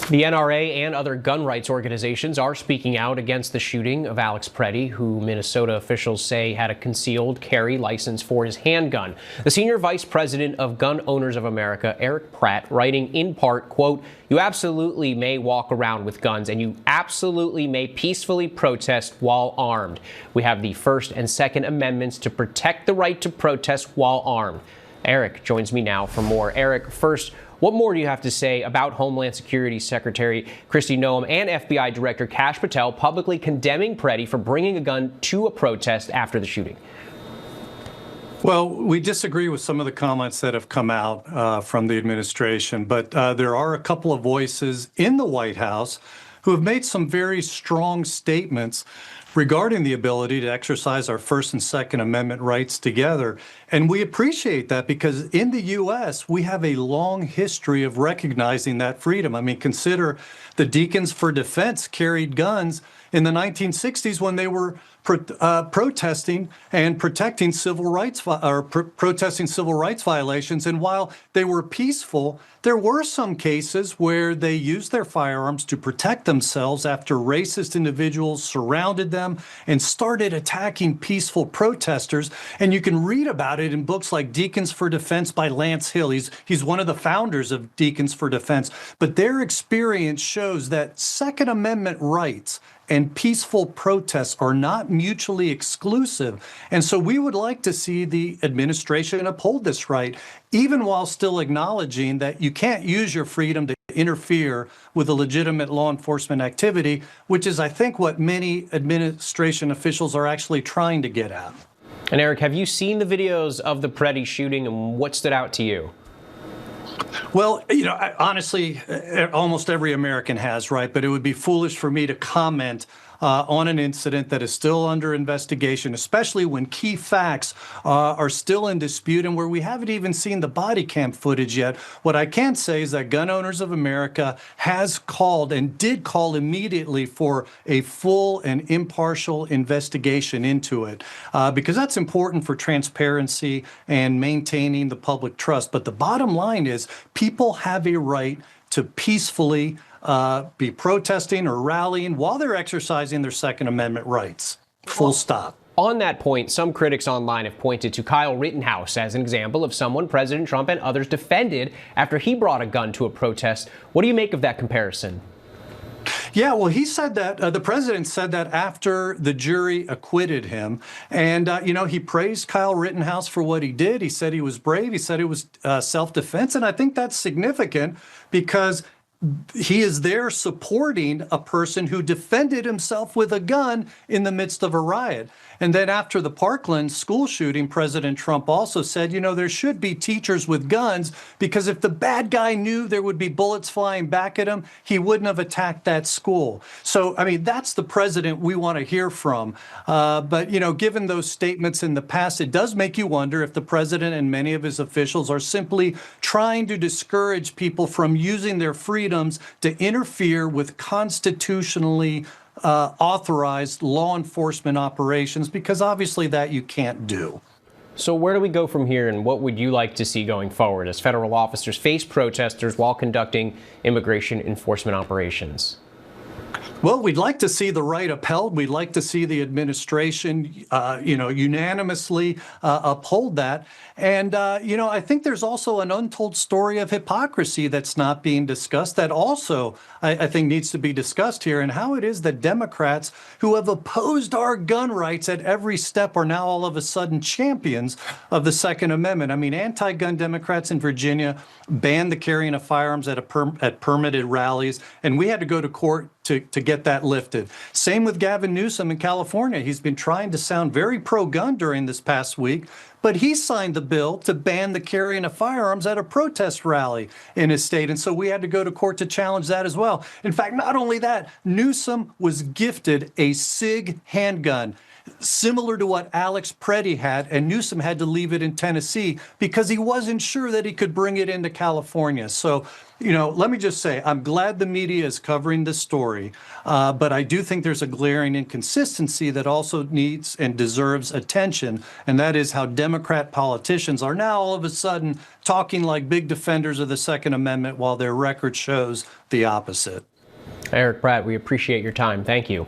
The NRA and other gun rights organizations are speaking out against the shooting of Alex Pretti, who Minnesota officials say had a concealed carry license for his handgun. The senior vice president of Gun Owners of America, Alex Pretti, writing in part, quote, "You absolutely may walk around with guns and you absolutely may peacefully protest while armed. We have the First and Second Amendments to protect the right to protest while armed." Eric joins me now for more. Eric, first, what more do you have to say about Homeland Security Secretary Kristi Noem and FBI Director Kash Patel publicly condemning Pretti for bringing a gun to a protest after the shooting? Well, we disagree with some of the comments that have come out from the administration, but there are a couple of voices in the White House who have made some very strong statements regarding the ability to exercise our First and Second Amendment rights together. And we appreciate that because in the U.S., we have a long history of recognizing that freedom. I mean, consider the Deacons for Defense carried guns in the 1960s when they were protesting and protecting civil rights protesting civil rights violations. And while they were peaceful, there were some cases where they used their firearms to protect themselves after racist individuals surrounded them and started attacking peaceful protesters. And you can read about it in books like Deacons for Defense by Lance Hill. He's one of the founders of Deacons for Defense. But their experience shows that Second Amendment rights and peaceful protests are not mutually exclusive. And so we would like to see the administration uphold this right, even while still acknowledging that you can't use your freedom to interfere with a legitimate law enforcement activity, which is, I think, what many administration officials are actually trying to get at. And Eric, have you seen the videos of the Pretti shooting and what stood out to you? Well, honestly, almost every American has, right? But it would be foolish for me to comment on an incident that is still under investigation, especially when key facts are still in dispute and where we haven't even seen the body cam footage yet. What I can say is that Gun Owners of America has called and did call immediately for a full and impartial investigation into it, because that's important for transparency and maintaining the public trust. But the bottom line is people have a right to peacefully be protesting or rallying while they're exercising their Second Amendment rights. Full stop. On that point, some critics online have pointed to Kyle Rittenhouse as an example of someone President Trump and others defended after he brought a gun to a protest. What do you make of that comparison? Yeah, well, he said that, the president said that after the jury acquitted him. And, he praised Kyle Rittenhouse for what he did. He said he was brave. He said it was self-defense. And I think that's significant because he is there supporting a person who defended himself with a gun in the midst of a riot. And then after the Parkland school shooting, President Trump also said, there should be teachers with guns because if the bad guy knew there would be bullets flying back at him, he wouldn't have attacked that school. So, I mean, that's the president we want to hear from. But, given those statements in the past, it does make you wonder if the president and many of his officials are simply trying to discourage people from using their freedoms to interfere with constitutionally authorized law enforcement operations, because obviously that you can't do. So where do we go from here, and what would you like to see going forward as federal officers face protesters while conducting immigration enforcement operations? Well, we'd like to see the right upheld. We'd like to see the administration, unanimously uphold that. And, I think there's also an untold story of hypocrisy that's not being discussed that also, I think, needs to be discussed here, and how it is that Democrats who have opposed our gun rights at every step are now all of a sudden champions of the Second Amendment. I mean, anti-gun Democrats in Virginia banned the carrying of firearms at permitted rallies, and we had to go to court to get that lifted. Same with Gavin Newsom in California. He's been trying to sound very pro-gun during this past week, but he signed the bill to ban the carrying of firearms at a protest rally in his state. And so we had to go to court to challenge that as well. In fact, not only that, Newsom was gifted a SIG handgun. similar to what Alex Pretti had, and Newsom had to leave it in Tennessee because he wasn't sure that he could bring it into California. So, let me just say, I'm glad the media is covering this story, but I do think there's a glaring inconsistency that also needs and deserves attention, and that is how Democrat politicians are now all of a sudden talking like big defenders of the Second Amendment while their record shows the opposite. Eric Pratt, we appreciate your time. Thank you.